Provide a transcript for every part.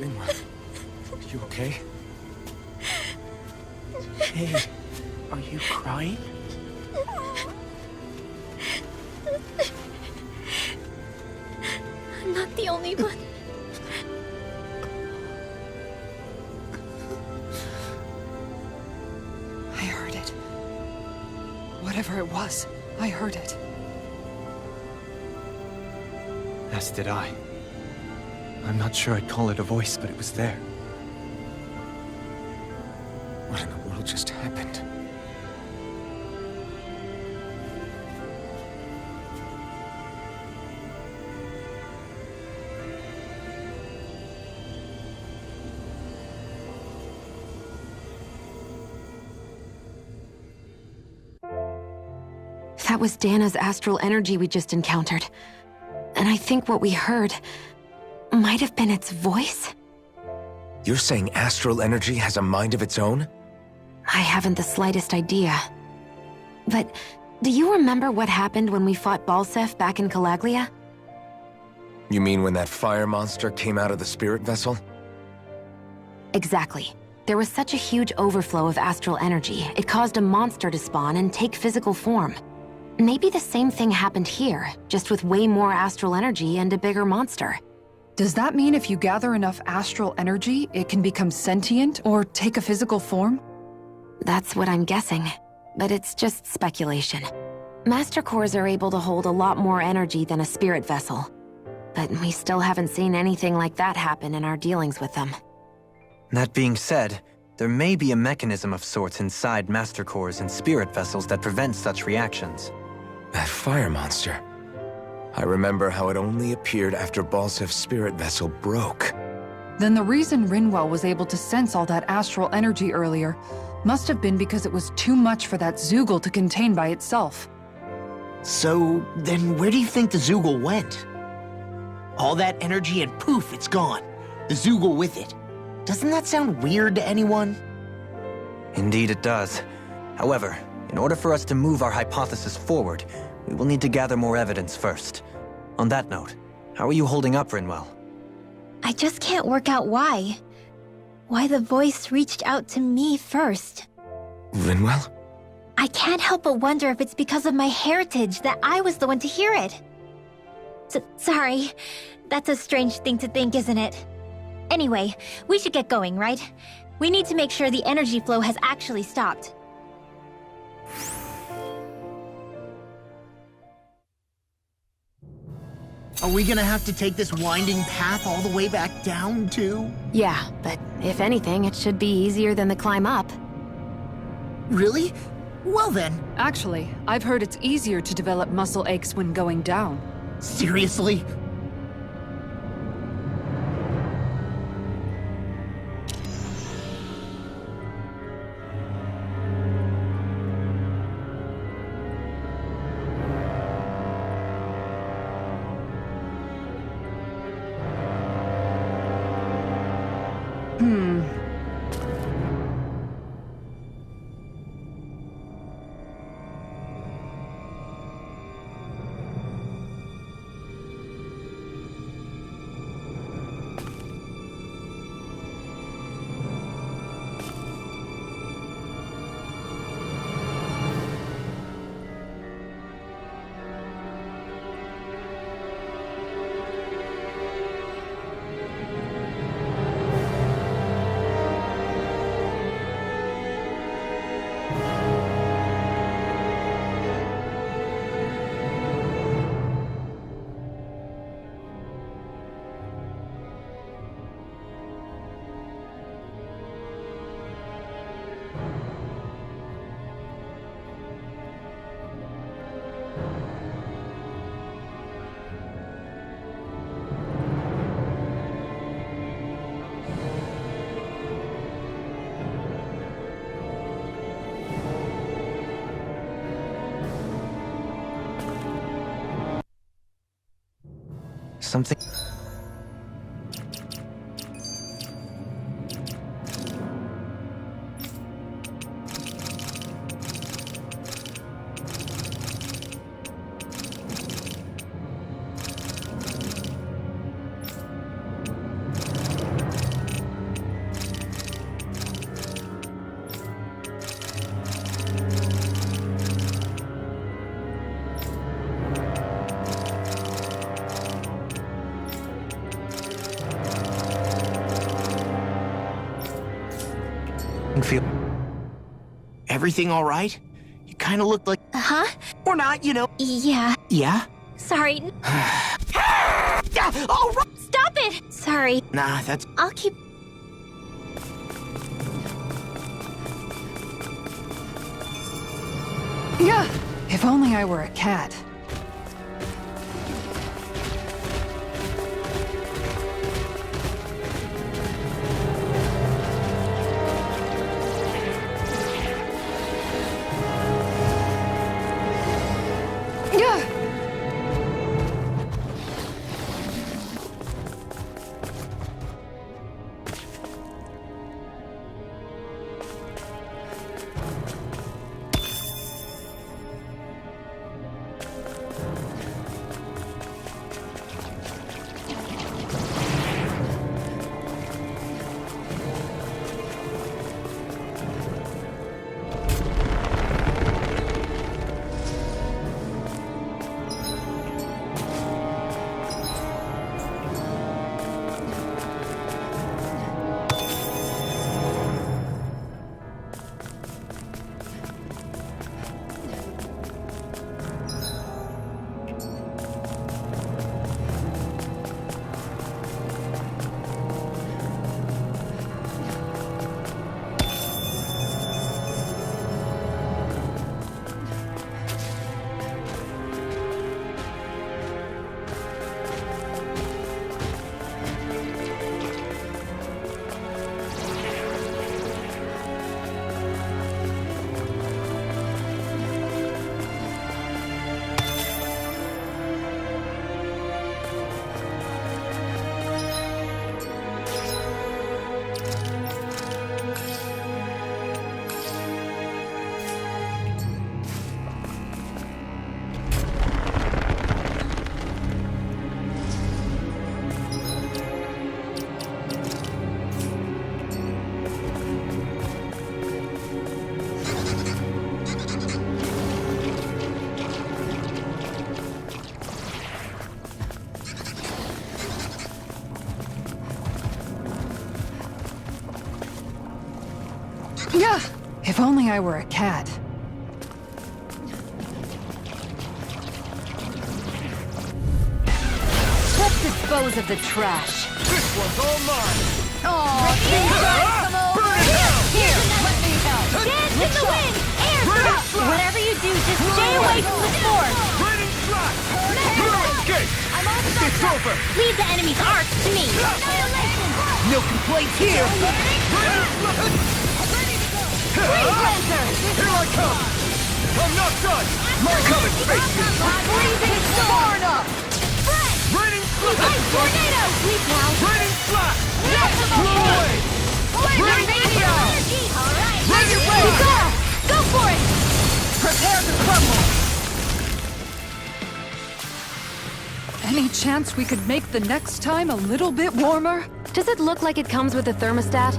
Rinwell, are you okay? Hey, are you crying? I'm not the only one. I heard it. Whatever it was, I heard it. As did I. I'm not sure I'd call it a voice, but it was there. What in the world just happened? That was Dana's astral energy we just encountered. And I think what we heard might have been its voice? You're saying astral energy has a mind of its own? I haven't the slightest idea. But do you remember what happened when we fought Balseph back in Calaglia? You mean when that fire monster came out of the spirit vessel? Exactly. There was such a huge overflow of astral energy, it caused a monster to spawn and take physical form. Maybe the same thing happened here, just with way more astral energy and a bigger monster. Does that mean if you gather enough astral energy, it can become sentient or take a physical form? That's what I'm guessing, but it's just speculation. Master cores are able to hold a lot more energy than a spirit vessel, but we still haven't seen anything like that happen in our dealings with them. That being said, there may be a mechanism of sorts inside Master Cores and spirit vessels that prevents such reactions. That fire monster. I remember how it only appeared after Balsef's spirit vessel broke. Then the reason Rinwell was able to sense all that astral energy earlier must have been because it was too much for that Zoogle to contain by itself. So, then where do you think the Zoogle went? All that energy and poof, it's gone. The Zoogle with it. Doesn't that sound weird to anyone? Indeed it does. However, in order for us to move our hypothesis forward, we will need to gather more evidence first. On that note, how are you holding up, Rinwell? I just can't work out why. Why the voice reached out to me first. Rinwell? I can't help but wonder if it's because of my heritage that I was the one to hear it. Sorry. That's a strange thing to think, isn't it? Anyway, we should get going, right? We need to make sure the energy flow has actually stopped. Are we gonna have to take this winding path all the way back down, too? Yeah, but if anything, it should be easier than the climb up. Really? Well then, Actually, I've heard it's easier to develop muscle aches when going down. seriously? Something... Feel Everything all right? You kind of looked like... Huh? Or not, you know. Yeah. Yeah? Sorry. Oh, right. Stop it! Sorry. Nah, that's... I'll keep... Yeah, if only I were a cat. Yeah. Yeah, if only I were a cat. Let's dispose of the trash. This one's all mine! Here, let me help. Dance in the wind! Air drop! Whatever you do, just stay away from the force! Raining flash! No escape! It's over! Leave the enemy's arcs to me! No complaints here! Here I come! I'm not done! My coming face me! Freezing storm! Raining flash! Tornado! Sleep now! Raining flash! Yes! Blow away! Raining meteor! Alright! Raining wave! Kisara! Go for it! Prepare to crumble! Any chance we could make the next time a little bit warmer? Does it look like it comes with a thermostat?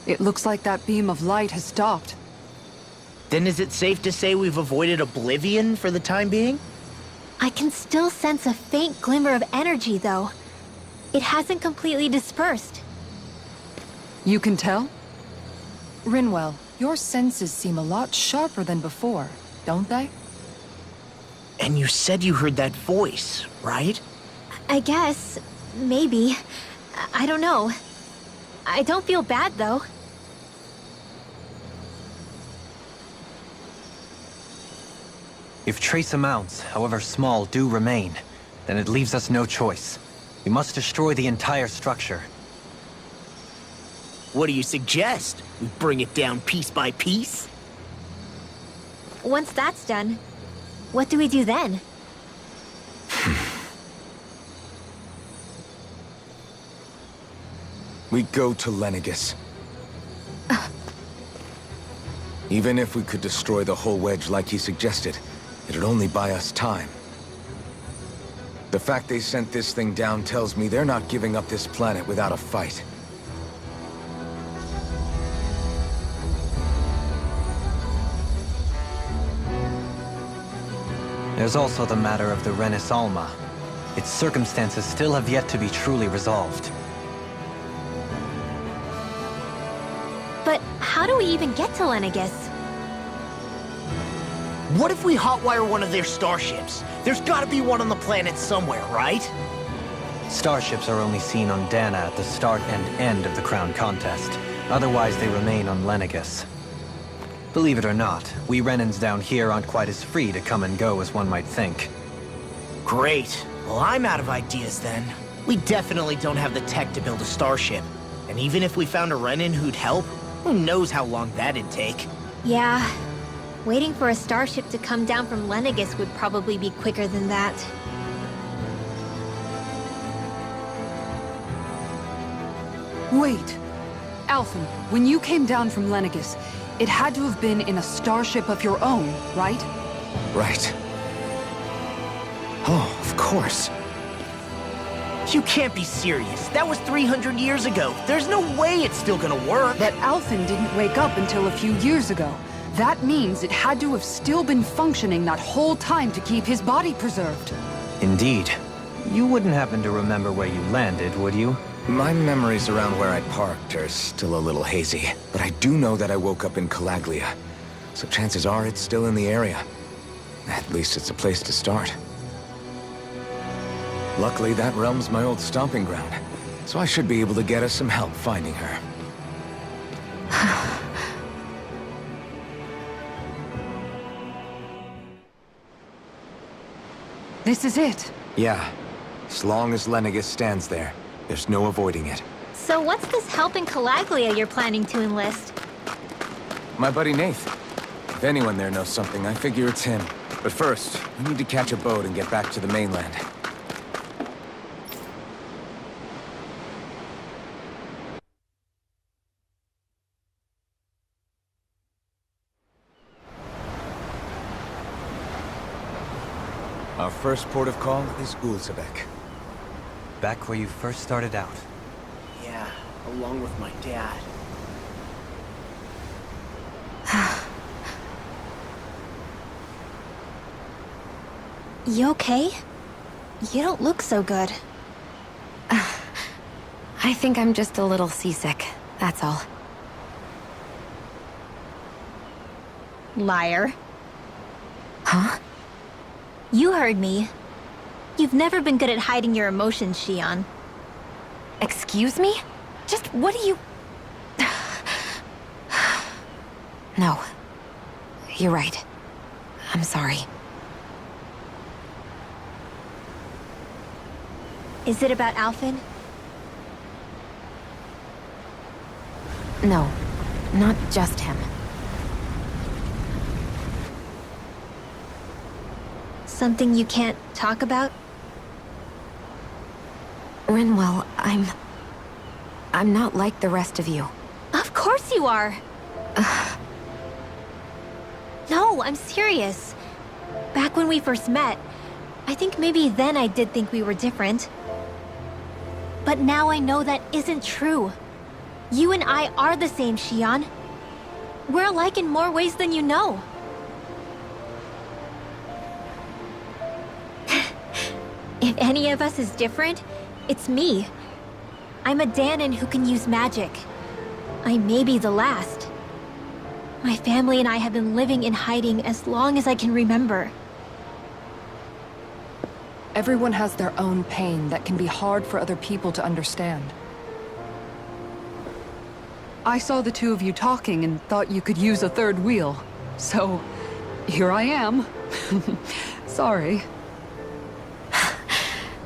It looks like that beam of light has stopped. Then is it safe to say we've avoided oblivion for the time being? I can still sense a faint glimmer of energy, though. It hasn't completely dispersed. You can tell? Rinwell, your senses seem a lot sharper than before, don't they? And you said you heard that voice, right? I guess. Maybe. I don't know. I don't feel bad, though. If trace amounts, however small, do remain, then it leaves us no choice. We must destroy the entire structure. What do you suggest? We bring it down piece by piece? Once that's done, what do we do then? We go to Lenegus. Even if we could destroy the whole wedge like he suggested, it'd only buy us time. The fact they sent this thing down tells me they're not giving up this planet without a fight. There's also the matter of the Renis Alma. Its circumstances still have yet to be truly resolved. But how do we even get to Lenegus? What if we hotwire one of their starships? There's gotta be one on the planet somewhere, right? Starships are only seen on Dana at the start and end of the Crown Contest. Otherwise, they remain on Lenegus. Believe it or not, we Renans down here aren't quite as free to come and go as one might think. Great. Well, I'm out of ideas then. We definitely don't have the tech to build a starship. And even if we found a Renin who'd help, who knows how long that'd take? Yeah, waiting for a starship to come down from Lenegus would probably be quicker than that. Wait. Alphen, when you came down from Lenegus, it had to have been in a starship of your own, right? Right. Oh, of course. You can't be serious. That was 300 years ago. There's no way it's still gonna work. But Alphen didn't wake up until a few years ago. That means it had to have still been functioning that whole time to keep his body preserved. Indeed. You wouldn't happen to remember where you landed, would you? My memories around where I parked are still a little hazy, but I do know that I woke up in Calaglia, so chances are it's still in the area. At least it's a place to start. Luckily, that realm's my old stomping ground, so I should be able to get us some help finding her. This is it. Yeah, as long as Lenegus stands there, there's no avoiding it. So what's this help in Calaglia you're planning to enlist? My buddy Nath. If anyone there knows something, I figure it's him. But first, we need to catch a boat and get back to the mainland. Our first port of call is Ulzebek. Back where you first started out. Yeah, along with my dad. You okay? You don't look so good. I think I'm just a little seasick, that's all. Liar. Huh? You heard me. You've never been good at hiding your emotions, Shion. Excuse me? Just what do you... No. You're right. I'm sorry. Is it about Alphen? No. Not just him. Something you can't talk about? Rinwell, I'm not like the rest of you. Of course you are! No, I'm serious. Back when we first met, I think maybe then I did think we were different. But now I know that isn't true. You and I are the same, Shion. We're alike in more ways than you know. If any of us is different, it's me. I'm a Danon who can use magic. I may be the last. My family and I have been living in hiding as long as I can remember. Everyone has their own pain that can be hard for other people to understand. I saw the two of you talking and thought you could use a third wheel. So, here I am. Sorry.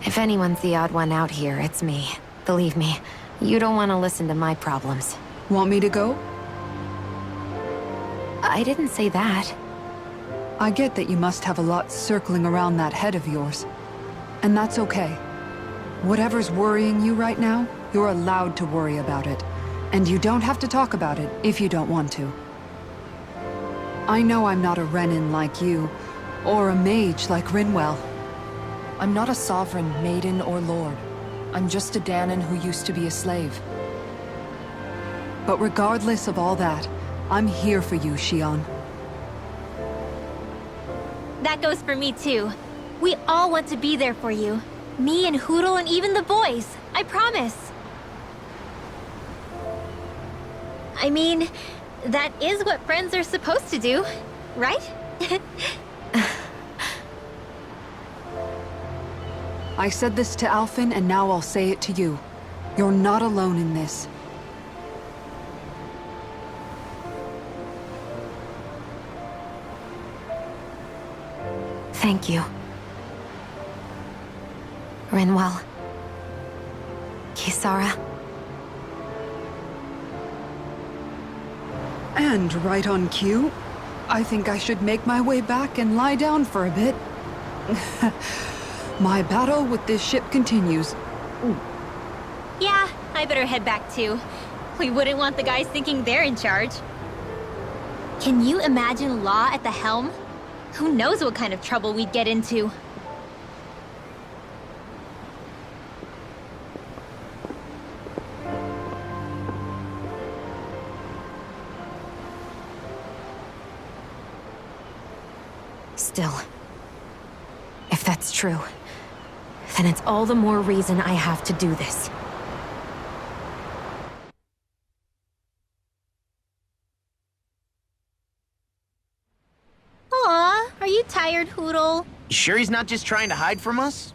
If If anyone's the odd one out here, it's me. Believe me, you don't want to listen to my problems. Want me to go? I didn't say that. I get that you must have a lot circling around that head of yours. And that's okay. Whatever's worrying you right now, you're allowed to worry about it. And you don't have to talk about it if you don't want to. I know I'm not a Renin like you, or a mage like Rinwell. I'm not a sovereign, maiden, or lord. I'm just a Danon who used to be a slave. But regardless of all that, I'm here for you, Shion. That goes for me too. We all want to be there for you. Me and Hootle and even the boys. I promise. I mean, that is what friends are supposed to do, right? I said this to Alphen, and now I'll say it to you. You're not alone in this. Thank you. Rinwell. Kisara. And right on cue, I think I should make my way back and lie down for a bit. My battle with this ship continues. Yeah, I better head back too. We wouldn't want the guys thinking they're in charge. Can you imagine Law at the helm? Who knows what kind of trouble we'd get into? Still, if that's true, then it's all the more reason I have to do this. Aw, are you tired, Hootle? You sure he's not just trying to hide from us?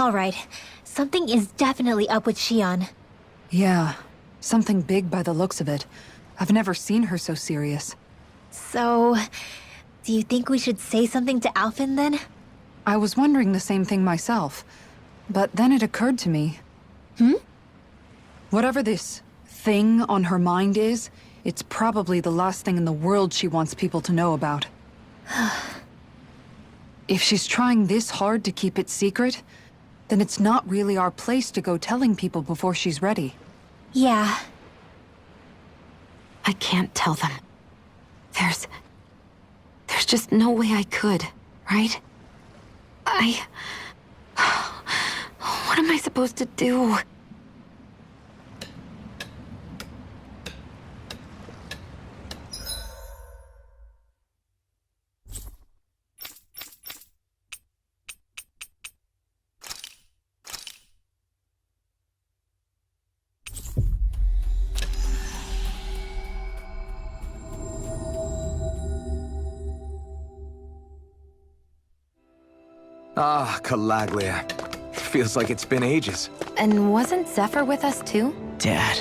All right, something is definitely up with Shion. Yeah, something big by the looks of it. I've never seen her so serious. So, do you think we should say something to Alphen then? I was wondering the same thing myself, but then it occurred to me. Whatever this thing on her mind is, it's probably the last thing in the world she wants people to know about. If she's trying this hard to keep it secret, then it's not really our place to go telling people before she's ready. Yeah. I can't tell them. There's just no way I could, right? What am I supposed to do? Ah, Calaglia. Feels like it's been ages. And wasn't Zephyr with us too? Dad.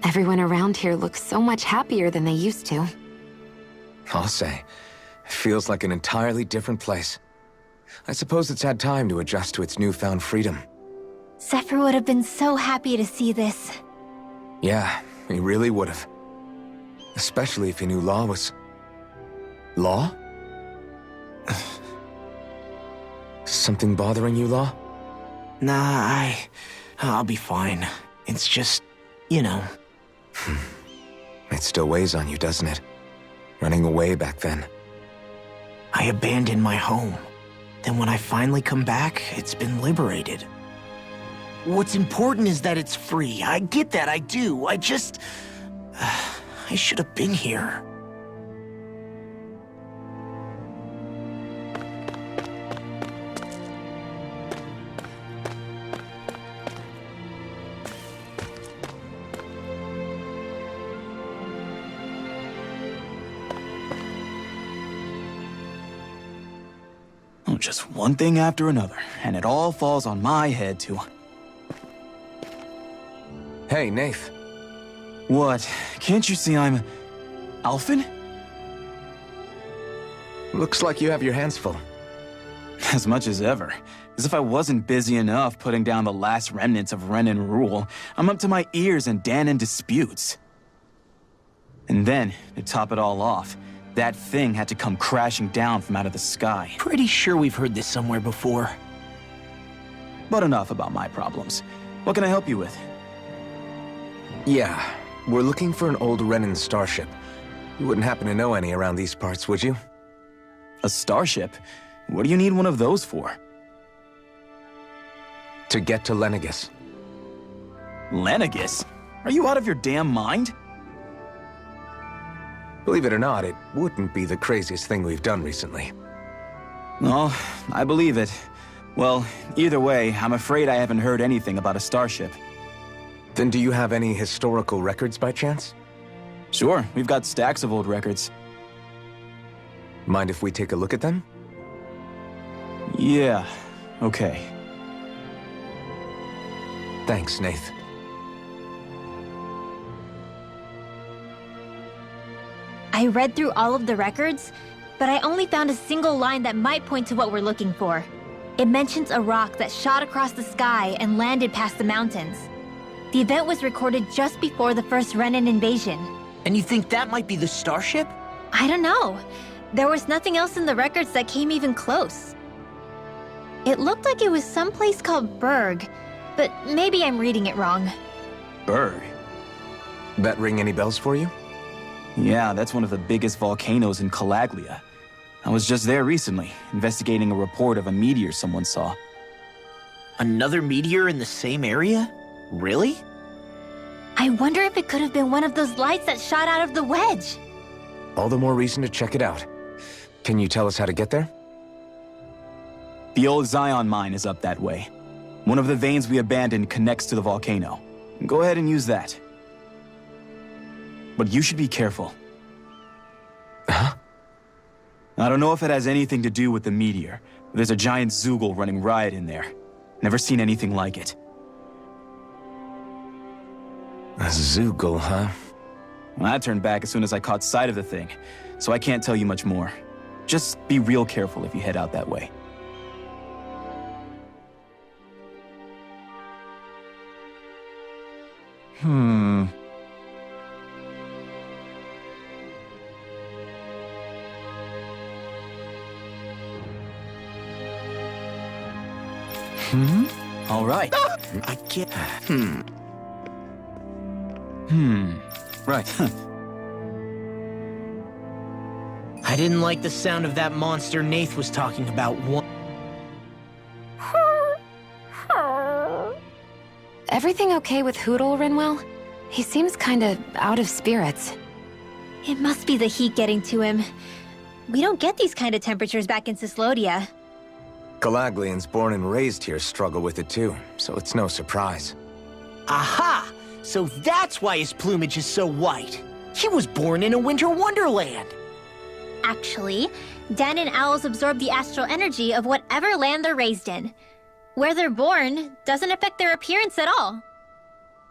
Everyone around here looks so much happier than they used to. I'll say. Feels like an entirely different place. I suppose it's had time to adjust to its newfound freedom. Zephyr would have been so happy to see this. Yeah, he really would've. Especially if he knew Law was... Law? Something bothering you, Law? Nah, I'll be fine. It's just, you know. It still weighs on you, doesn't it? Running away back then. I abandoned my home. Then when I finally come back, it's been liberated. What's important is that it's free. I get that, I do. I just... I should have been here. just one thing after another, and it all falls on my head to... Hey, Nath. What? Can't you see I'm... Alphen? Looks like you have your hands full. As much as ever. As if I wasn't busy enough putting down the last remnants of Renan rule, I'm up to my ears in Danan disputes. And then, to top it all off, that thing had to come crashing down from out of the sky. Pretty sure we've heard this somewhere before. But enough about my problems. What can I help you with? Yeah, we're looking for an old Renan starship. You wouldn't happen to know any around these parts, would you? A starship? What do you need one of those for? To get to Lenegus. Lenegus? Are you out of your damn mind? Believe it or not, it wouldn't be the craziest thing we've done recently. No, I believe it. Well, either way, I'm afraid I haven't heard anything about a starship. Then do you have any historical records by chance? Sure, we've got stacks of old records. Mind if we take a look at them? Yeah, okay. Thanks, Nath. I read through all of the records, but I only found a single line that might point to what we're looking for. It mentions a rock that shot across the sky and landed past the mountains. The event was recorded just before the first Renan invasion. And you think that might be the starship? I don't know. There was nothing else in the records that came even close. It looked like it was someplace called Berg, but maybe I'm reading it wrong. Berg? That ring any bells for you? Yeah, that's one of the biggest volcanoes in Calaglia. I was just there recently, investigating a report of a meteor someone saw. Another meteor in the same area? Really? I wonder if it could have been one of those lights that shot out of the wedge. All the more reason to check it out. Can you tell us how to get there? The old Zion mine is up that way. One of the veins we abandoned connects to the volcano. Go ahead and use that. But you should be careful. Huh? I don't know if it has anything to do with the meteor, but there's a giant Zoogle running riot in there. Never seen anything like it. A Zoogle, huh? Well, I turned back as soon as I caught sight of the thing, so I can't tell you much more. Just be real careful if you head out that way. All right. I get... Right. I didn't like the sound of that monster Nath was talking about. Everything okay with Hootle, Rinwell? He seems kinda out of spirits. It must be the heat getting to him. We don't get these kind of temperatures back in Cislodia. Calaglians born and raised here struggle with it too, so it's no surprise. Aha! So that's why his plumage is so white. He was born in a winter wonderland. Actually, Danan owls absorb the astral energy of whatever land they're raised in. Where they're born doesn't affect their appearance at all.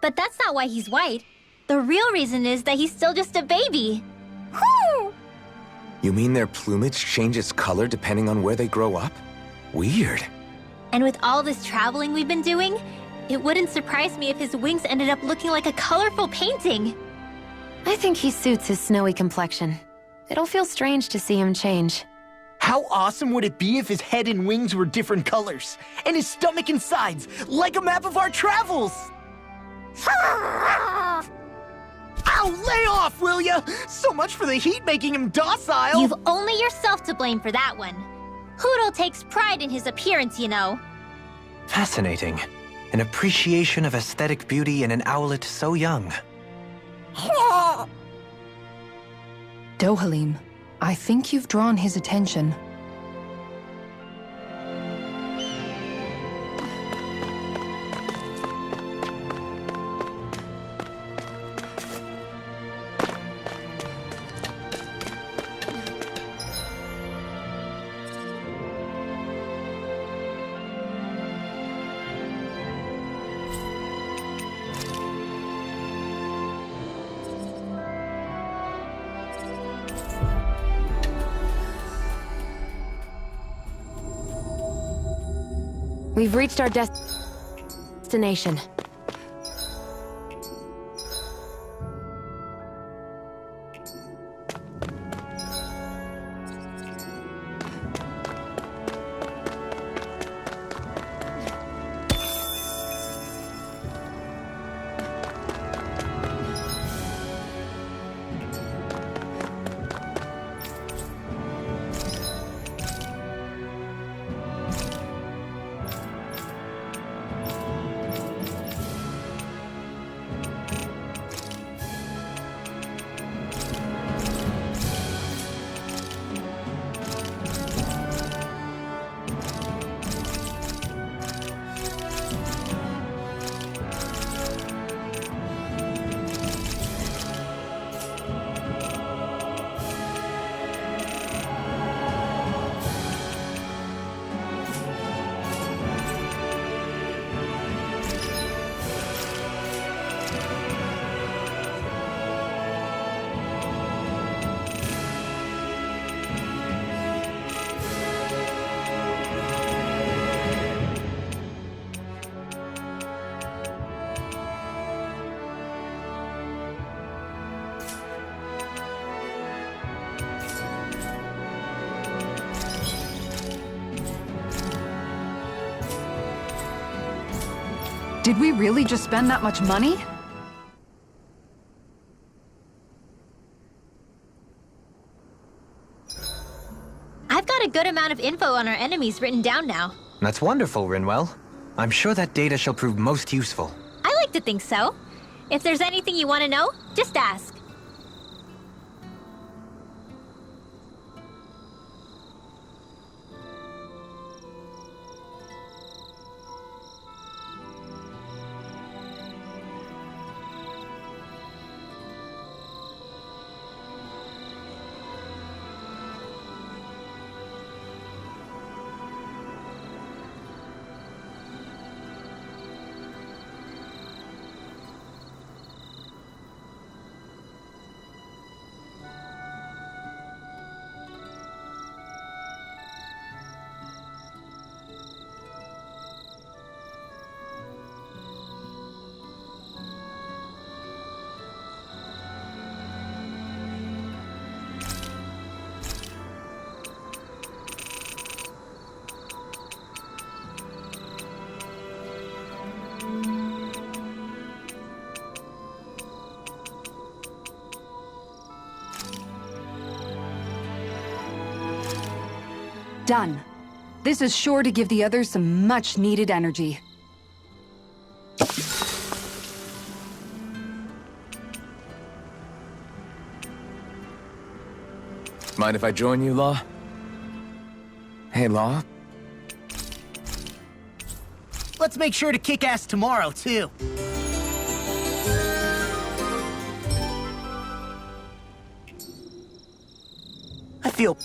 But that's not why he's white. The real reason is that he's still just a baby. Whew! You mean their plumage changes color depending on where they grow up? Weird. And with all this traveling we've been doing, it wouldn't surprise me if his wings ended up looking like a colorful painting. I think he suits his snowy complexion. It'll feel strange to see him change. How awesome would it be if his head and wings were different colors? And his stomach and sides, like a map of our travels! Ow, lay off, will ya? So much for the heat making him docile! You've only yourself to blame for that one. Hootle takes pride in his appearance, you know. Fascinating. An appreciation of aesthetic beauty in an owlet so young. Dohalim, I think you've drawn his attention. We've reached our destination. Did we really just spend that much money? I've got a good amount of info on our enemies written down now. That's wonderful, Rinwell. I'm sure that data shall prove most useful. I like to think so. If there's anything you want to know, just ask. Done. This is sure to give the others some much-needed energy. Mind if I join you, Law? Hey, Law? Let's make sure to kick ass tomorrow, too. I feel